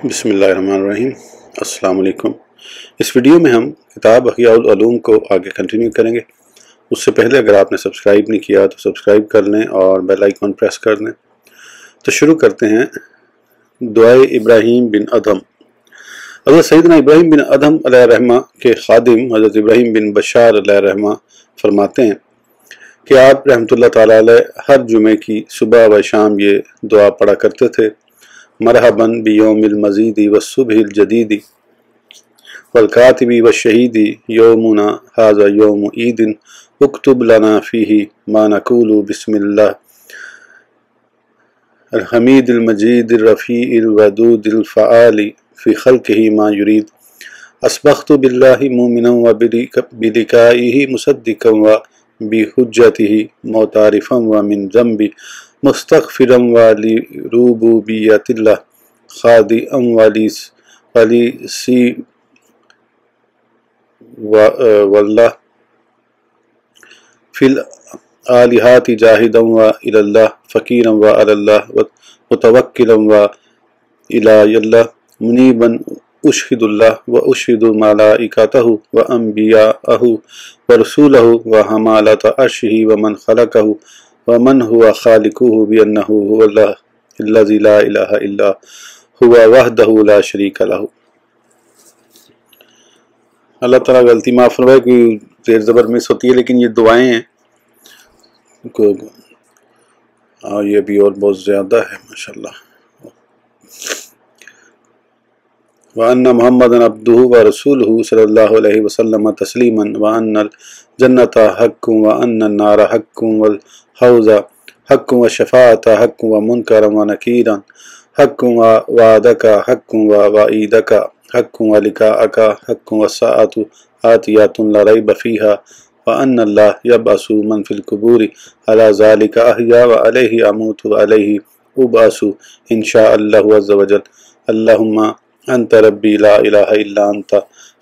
بسم اللہ الرحمن الرحیم۔ السلام علیکم۔ اس ویڈیو میں ہم کتاب احیاء العلوم کو آگے کنٹینیو کریں گے۔ اس سے پہلے اگر آپ نے سبسکرائب نہیں کیا تو سبسکرائب کر لیں اور بیل آئیکن پریس کر دیں۔ تو شروع کرتے ہیں دعائے ابراہیم بن ادھم۔ حضرت سیدنا ابراہیم بن ادھم علیہ الرحمہ کے خادم حضرت ابراہیم بن بشار علیہ الرحمہ فرماتے ہیں کہ آپ رحمۃ اللہ تعالیٰ علیہ ہر جمعے کی صبح و شام یہ دعا پڑھا کرتے تھے: مرحباً بیوم المزید والصبح الجدید والکاتب والشہید یومنا ھذا یوم عید اکتب لنا فیہ ما نقول بسم اللہ الحمید المجید الرفیع الودود الفعال فی خلقہ ما یرید اصبحت باللہ مومنا و بلقائہ مصدقا و بحجتہ معترفا و من ذنبی مستغفرا ولربوبیت اللہ خاضعا ولسی واللہ فی الآلہات جاہدا وإلی اللہ فقیرا وعلی اللہ متوکلا وإلی اللہ منیبا اشہد اللہ واشہد ملائکتہ وانبیاءہ ورسولہ وحملۃ عرشہ ومن خلقہ ومن هو خالقہ بأنہ هو الذی لا الہ الا هو وحدہ لا شریک لہ۔ اللہ تعالیٰ غلطی معاف فرمائے، کوئی زیر زبر مس ہوتی ہے، لیکن یہ دعائیں ہیں یہ بھی اور بہت زیادہ ہے ماشاءاللہ۔ وَأَنَّ مُحَمَّدًا عَبْدُهُ وَرَسُولُهُ صلی اللہ علیہ وسلم تسلیما وَأَنَّ الجنة حق وَأَنَّ النَّارَ حق والحوض حق والشفاعة حق ومنكرا ونكيرا حق ووعدك حق ووعيدك حق ولقاءك حق والساعة آتية لا ريب فيها وأن الله يبعث من في القبور على ذلك أحيا وعليه أموت وعليه أبعث إن شاء الله عز وجل اللهم أنت ربي لا إله إلا أنت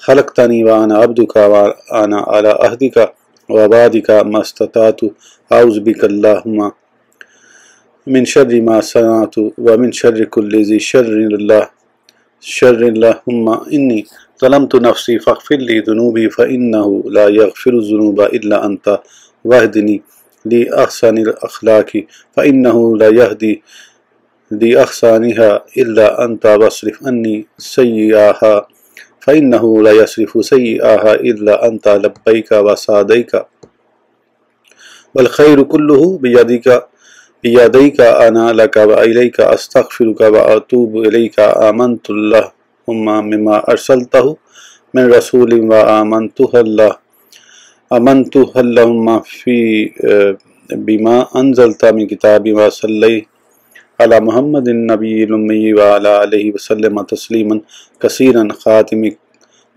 خلقتني وأنا عبدك وأنا على عهدك ووعدك ما استطعت أعوذ بك اللهم من شر ما صنعت ومن شر كل ذي شر اللهم إني ظلمت نفسي فاغفر لي ذنوبي فإنه لا يغفر الذنوب إلا أنت واهدني لأحسن الأخلاق فإنه لا يهدي لأحسنها إلا أنت واصرف عني سيئها فإنه لا يصرف سيئها إلا أنت لبيك وسعديك والخير كله بيديك أنا لك وإليك أستغفرك وأتوب إليك آمنت اللهم مما أرسلته من رسول وآمنته اللهم في بما أنزلت من كتاب وصلي على محمد النبي الأمي وعلى آله وسلم تسليما كثيرا خاتم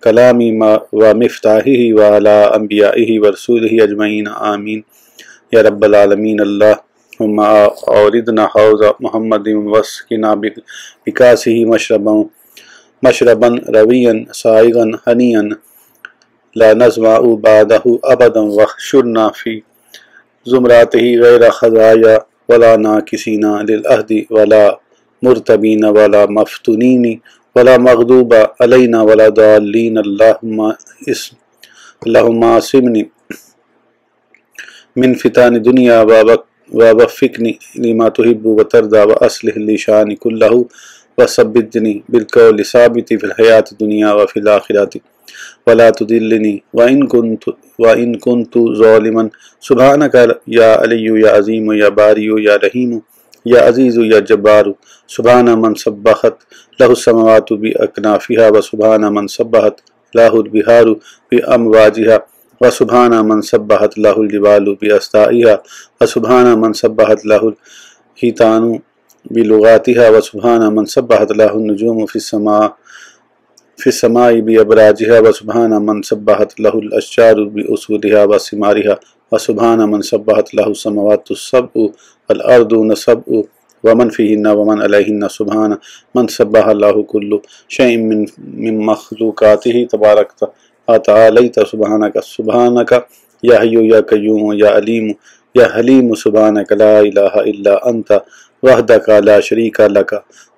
كلامي ومفتاحه وعلى أنبيائه ورسوله أجمعين آمين يا رب العالمين اللهم أوردنا حوض محمد واسقنا بكاسه مشربا رويا سائغا هنيا لا نزمع بعده أبدا واحشرنا في زمراته غير خزايا ولا ناكسين للعهد ولا مرتبين ولا مفتونين ولا مغضوب علينا ولا ضالين اللهم عاصمني من فتان دنيا ووفقني لما تحب وترضى وأصلح لي شأني كله وثبتني بالقول ثابت في الحياة الدنيا وفي الآخرة ولا تضلني وإن كنت ظالما سبحانك يا علي يا عظيم يا بارئ يا رحيم يا عزيز يا جبار سبحان من سبحت له السماوات بأكنافها وسبحان من سبحت له البحار بأمواجها وسبحان من سبحت له الجبال بأسطائها وسبحان من سبحت له الحيتان بلغاتها وسبحان من سبحت له النجوم في السماء بأبراجها وسبحان من سبحت له الأشجار بأصولها وثمارها وسبحان من سبحت له السماوات السبع والأرض السبع ومن فيهن ومن عليهن سبحان من سبح له كل شيء من مخلوقاته تباركت وتعاليت سبحانك يا حي يا قيوم يا عليم يا حليم سبحانك لا إله إلا أنت وحدك لا شريك لك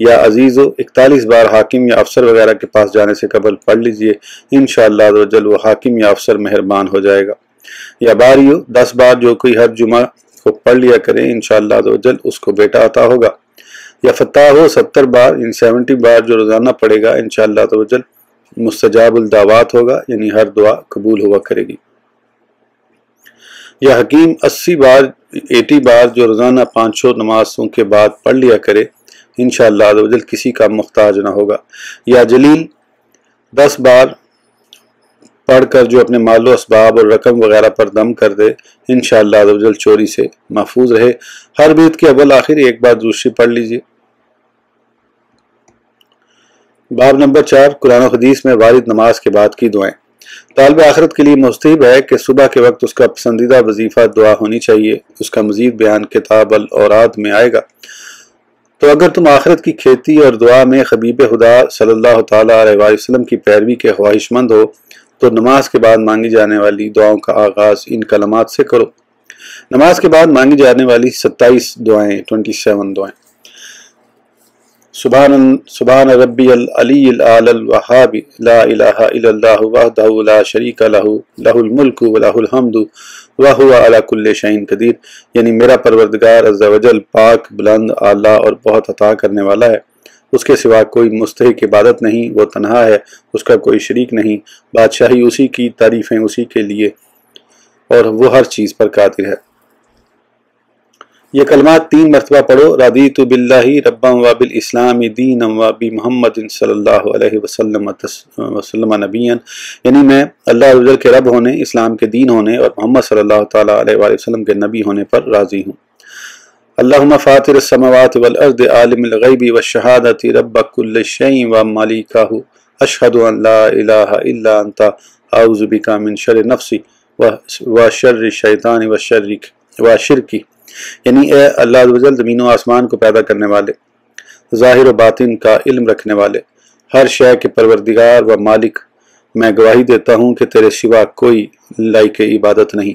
یا عزیزو 41 بار حاکم یا افسر وغیرہ کے پاس جانے سے قبل پڑھ لیجئے، انشاءاللہ عز و جل وہ حاکم یا افسر مہربان ہو جائے گا۔ یا باریو 10 بار جو کوئی ہر جمعہ کو پڑھ لیا کرے، انشاءاللہ عز و جل اس کو بیٹا عطا ہوگا۔ یا فتاحو 70 بار یعنی 70 بار جو روزانہ پڑھے گا، انشاءاللہ عز و جل مستجاب الدعوات ہوگا، یعنی ہر دعا قبول ہوا کرے گی۔ یا حکیم 80 بار جو روزانہ 5 نمازوں کے بعد پڑھ لیا کرے، انشاءاللہ عز و جل کسی کا محتاج نہ ہوگا۔ یا جلیل 10 بار پڑھ کر جو اپنے مال و اسباب اور رقم وغیرہ پر دم کر دے، انشاءاللہ عز و جل چوری سے محفوظ رہے۔ ہر بیت کے اول آخر ایک بار درود شریف پڑھ لیجئے۔ باب نمبر 4، قرآن و حدیث میں وارد نماز کے بعد کی دعائیں۔ طالب آخرت کے لیے مستحب ہے کہ صبح کے وقت اس کا پسندیدہ وظیفہ دعا ہونی چاہیے۔ اس کا مزید بیان کتاب الاوراد میں آئے گا۔ تو اگر تم آخرت کی کھیتی اور دعا میں حبیب خدا صلی اللہ تعالیٰ علیہ وآلہ وسلم کی پیروی کے خواہش مند ہو تو نماز کے بعد مانگی جانے والی دعاؤں کا آغاز ان کلمات سے کرو۔ نماز کے بعد مانگی جانے والی 27 دعائیں 27 دعائیں: سبحان ربی العلی الاعلی الوہاب لا الہ الا اللہ وحدہ لا شریک لہ لہ الملک ولہ الحمد وہو علی کل شیء قدیر، یعنی میرا پروردگار عز و جل پاک، بلند، اعلیٰ اور بہت عطا کرنے والا ہے، اس کے سوا کوئی مستحق عبادت نہیں، وہ تنہا ہے، اس کا کوئی شریک نہیں، بادشاہی اسی کی، تعریفیں اسی کے لیے، اور وہ ہر چیز پر قادر ہے۔ یہ کلمات 3 مرتبہ پڑھو۔ رضیت باللہ ربا وبالاسلام دینا وبمحمد صلی اللہ علیہ وسلم نبیا، یعنی میں اللہ عز و جل کے رب ہونے، اسلام کے دین ہونے اور محمد صلی اللہ تعالیٰ علیہ وآلہ وسلم کے نبی ہونے پر راضی ہوں۔ اللہم فاطر السماوات والارض عالم الغیب والشہادۃ رب کل شیء ومالکہ اشہد ان لا الہ الا انت اعوذ بک من شر نفسی وشر الشیطان وشرکی، یعنی اے اللہ عز و جل زمین و آسمان کو پیدا کرنے والے، ظاہر و باطن کا علم رکھنے والے، ہر شے کے پروردگار و مالک، میں گواہی دیتا ہوں کہ تیرے سوا کوئی لائق عبادت نہیں۔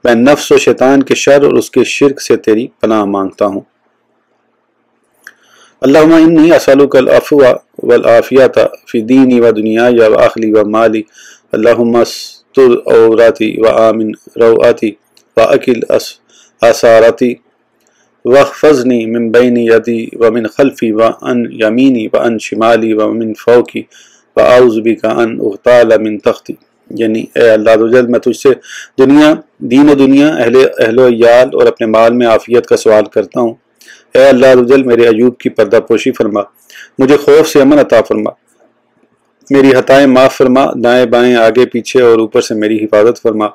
میں نفس و شیطان کے شر اور اس کے شرک سے تیری پناہ مانگتا ہوں۔ اللہم انی اسألک العفو والعافیۃ فی دینی و دنیای و اہلی و مالی، اللہم استر عوراتی و آمن روعاتی و اکل آثارتی واحفظنی من بین یدی ومن خلفی وعن یمینی وعن شمالی ومن فوقی واعوذ بک ان اغتال من تحتی، یعنی اے اللہ عز و جل میں تجھ سے دین و دنیا، اہل و عیال اور اپنے مال میں عافیت کا سوال کرتا ہوں۔ اے اللہ عز و جل میرے عیوب کی پردہ پوشی فرما، مجھے خوف سے امن عطا فرما، میری خطائیں معاف فرما، دائیں بائیں آگے پیچھے اور اوپر سے میری حفاظت فرما،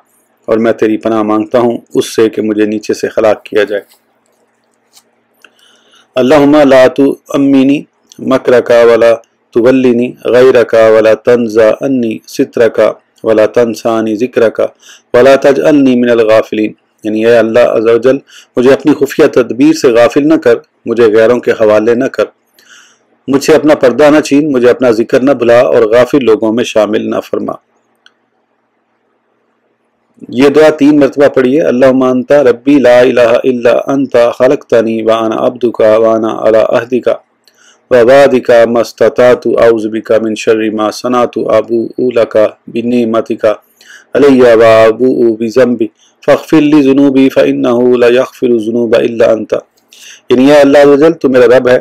اور میں تیری پناہ مانگتا ہوں اس سے کہ مجھے نیچے سے ہلاک کیا جائے۔ اللہم لا تؤمنی مکرک ولا تولنی غیرک ولا تنزع عنی سترک ولا تنسانی ذکرک ولا تجعلنی من الغافلین، یعنی اے اللہ عز و جل مجھے اپنی خفیہ تدبیر سے غافل نہ کر، مجھے غیروں کے حوالے نہ کر، مجھ سے اپنا پردہ نہ چھین، مجھے اپنا ذکر نہ بھلا اور غافل لوگوں میں شامل نہ فرما۔ یہ دعا 3 مرتبہ پڑھیے۔ اللہم انت ربی لا الہ الا انت خلقتنی وانا عبدک وانا علی عہدک ووعدک ما استطعت اعوذ بک من شر ما صنعت ابوء لک بنعمتک علی وابوء بذنبی فاغفر لی ذنوبی فانہ لا یغفر الذنوب الا انت، یعنی اے اللہ عز و جل تو میرا رب ہے،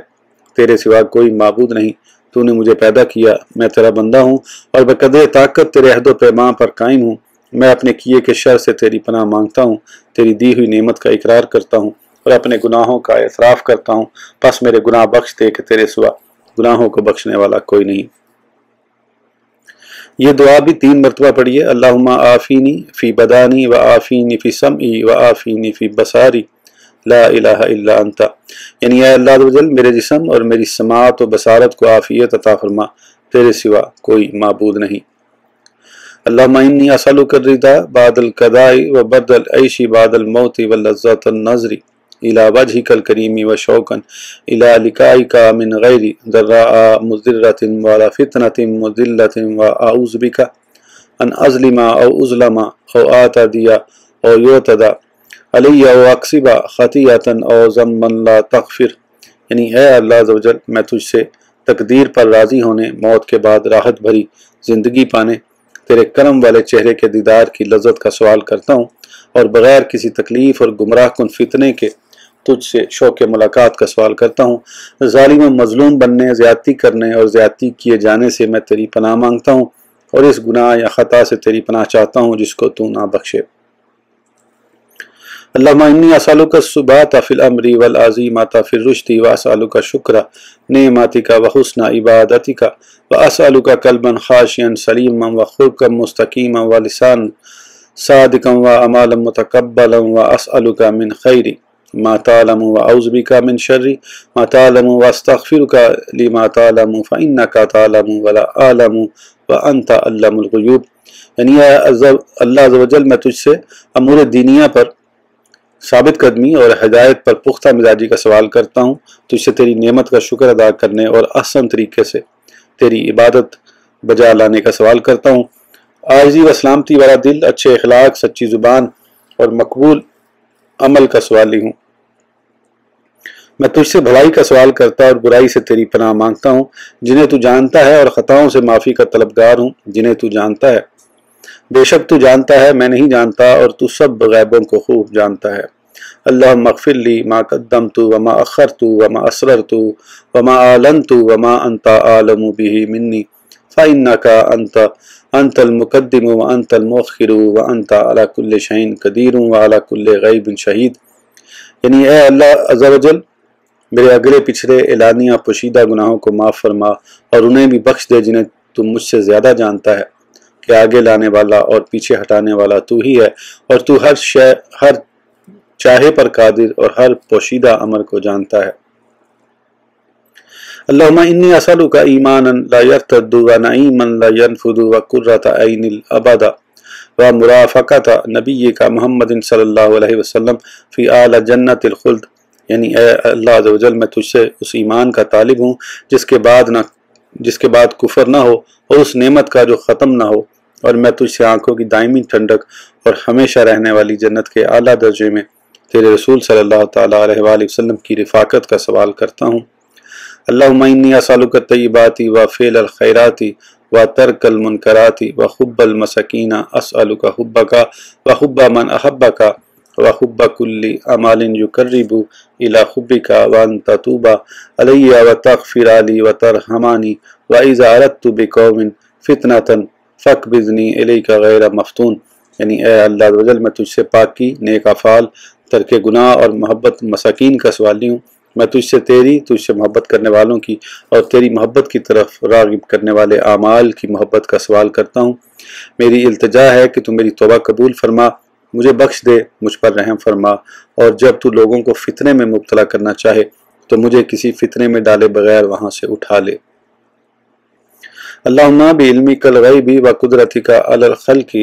تیرے سوا کوئی معبود نہیں، تو نے مجھے پیدا کیا، میں تیرا بندہ ہوں اور بقدر طاقت تیرے عہد و پیمان پر قائم ہوں، میں اپنے کیے کے شر سے تیری پناہ مانگتا ہوں، تیری دی ہوئی نعمت کا اقرار کرتا ہوں اور اپنے گناہوں کا اعتراف کرتا ہوں، پس میرے گناہ بخش دے کہ تیرے سوا گناہوں کو بخشنے والا کوئی نہیں۔ یہ دعا بھی 3 مرتبہ پڑھیے۔ اللہم آفینی فی بدانی و آفینی فی سمعی و آفینی فی بصاری لا الہ الا انت، یعنی اے اللہ عز و جل میرے جسم اور میری سماعت و بصارت کو عافیت عطا فرما، تیرے سوا کوئی معبود نہیں۔ اللہم انی اسألک الرضا بعد القضاء و برد العیش بعد الموت ولذت النظر الى وجهک الکریم وشوقا الى لقائک من غیر ضراء مضرۃ ولا فتنۃ مضلۃ واعوذ بک ان اظلم او اظلم او اعتدی او یعتدی علی او اکسب خطیئۃ او ذنبا لا تغفر، یعنی اے اللہ عز و جل میں تجھ سے تقدیر پر راضی ہونے، موت کے بعد راحت بھری زندگی پانے، تیرے کرم والے چہرے کے دیدار کی لذت کا سوال کرتا ہوں، اور بغیر کسی تکلیف اور گمراہ کن فتنے کے تجھ سے شوق ملاقات کا سوال کرتا ہوں۔ ظالم و مظلوم بننے، زیادتی کرنے اور زیادتی کیے جانے سے میں تیری پناہ مانگتا ہوں، اور اس گناہ یا خطا سے تیری پناہ چاہتا ہوں جس کو تو نہ بخشے۔ اللہم انی اسألک الثبات فی الامر والعزیمۃ فی الرشد واسألک شکر نعمتک وحسن عبادتک واسألک قلبا خاشعا سلیما وخلقا مستقیما ولسانا صادقا وعملا متقبلا واسألک من خیر ما تعلم واعوذ بک من شر ما تعلم واستغفرک لما تعلم فانک تعلم ولا اعلم وانت علام الغیوب۔ یعنی اللہ عز و جل میں تجھ سے امور دینیہ پر ثابت قدمی اور ہدایت پر پختہ مزاجی کا سوال کرتا ہوں، تجھ سے تیری نعمت کا شکر ادا کرنے اور احسن طریقے سے تیری عبادت بجا لانے کا سوال کرتا ہوں۔ عاجزی و سلامتی والا دل، اچھے اخلاق، سچی زبان اور مقبول عمل کا سوالی ہوں۔ میں تجھ سے بھلائی کا سوال کرتا اور برائی سے تیری پناہ مانگتا ہوں، جنہیں تو جانتا ہے، اور خطاؤں سے معافی کا طلبگار ہوں جنہیں تو جانتا ہے۔ بے شک تو جانتا ہے، میں نہیں جانتا، اور تو سب غیبوں کو خوب جانتا ہے۔ اللہم اغفر لی ما قدمت وما اخرت وما اسررت وما اعلنت وما انت اعلم به منی فإنک انت المقدم وانت المؤخر وانت على كل شيء قدیر وعلى كل غیب شہید۔ یعنی اے اللہ عز و جل میرے اگلے پچھلے اعلانیہ پوشیدہ گناہوں کو معاف فرما، اور انہیں بھی بخش دے جنہیں تم مجھ سے زیادہ جانتا ہے، کہ آگے لانے والا اور پیچھے ہٹانے والا تو ہی ہے، اور تو ہر چاہے پر قادر اور ہر پوشیدہ امر کو جانتا ہے۔ اللہم انی اسألک ایمانا لا یرتد ونعیما لا ینفد وقرۃ عین ابدا ومرافقۃ نبیک محمد صلی اللہ علیہ وسلم فی اعلی جنت الخلد۔ یعنی اے اللہ عز و جل میں تجھ سے اس ایمان کا طالب ہوں جس کے بعد کفر نہ ہو، اور اس نعمت کا جو ختم نہ ہو، اور میں تجھ سے آنکھوں کی دائمی ٹھنڈک اور ہمیشہ رہنے والی جنت کے اعلیٰ درجے میں تیرے رسول صلی اللہ تعالیٰ علیہ وآلہ وسلم کی رفاقت کا سوال کرتا ہوں۔ اللہم انی اسألک الطیبات وفعل الخیرات وترک المنکرات وحب المساکین، اسألک حبک وحب من احبک وحب کل اعمال یقرب الی حبک وان تتوب علی وتغفر لی وترحمانی واذا اردت بقوم فتنۃ فاقبضنی الیک غیر مفتون۔ یعنی اے اللہ عز و جل میں تجھ سے پاکی، نیک افعال، ترک گناہ اور محبت مساکین کا سوالی ہوں۔ میں تجھ سے محبت کرنے والوں کی اور تیری محبت کی طرف راغب کرنے والے اعمال کی محبت کا سوال کرتا ہوں۔ میری التجا ہے کہ تو میری توبہ قبول فرما، مجھے بخش دے، مجھ پر رحم فرما، اور جب تو لوگوں کو فتنے میں مبتلا کرنا چاہے تو مجھے کسی فتنے میں ڈالے بغیر وہاں سے اٹھا لے۔ اللہم بعلمک الغیب وقدرتک علی الخلق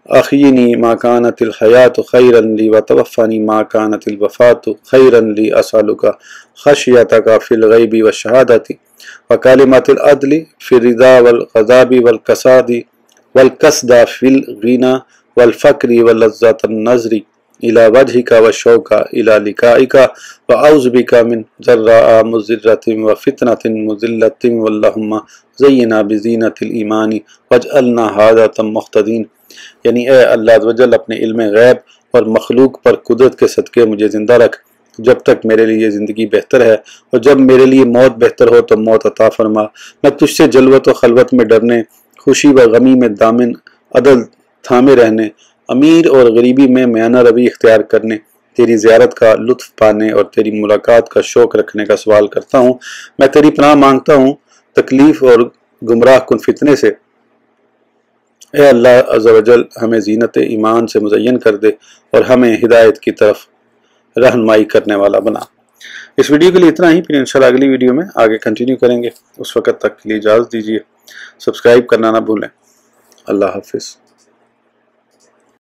احیینی ما کانت الحیاۃ خیرا لی وتوفانی ما کانت الوفاۃ خیرا لی، اسألک خشیتک فی الغیب والشہادۃ وکلمات العدل فی الرضا والغضب والکسد فی الغنی والفقر ولذۃ النظر الی وجہک والشوق الی لقائک واعوذ بک من ضراء مضرۃ وفتنۃ مضلۃ واللہم زینا بزینۃ الایمان واجعلنا ہداۃ مہتدین۔ یعنی اے اللہ عز و جل اپنے علم غیب اور مخلوق پر قدرت کے صدقے مجھے زندہ رکھ جب تک میرے لیے زندگی بہتر ہے، اور جب میرے لیے موت بہتر ہو تو موت عطا فرما۔ میں تجھ سے جلوت و خلوت میں ڈرنے، خوشی و غمی میں دامن عدل تھامے رہنے، امیر اور غریبی میں میانہ روی اختیار کرنے، تیری زیارت کا لطف پانے اور تیری ملاقات کا شوق رکھنے کا سوال کرتا ہوں۔ میں تیری پناہ مانگتا ہوں تکلیف اور گمراہ کن فتنے سے۔ اے اللہ عز و جل ہمیں زینت ایمان سے مزین کر دے اور ہمیں ہدایت کی طرف رہنمائی کرنے والا بنا۔ اس ویڈیو کے لیے اتنا ہی، پھر انشاءاللہ اگلی ویڈیو میں آگے کنٹینیو کریں گے۔ اس وقت تک کے لیے اجازت دیجیے، سبسکرائب کرنا نہ بھولیں۔ اللہ حافظ۔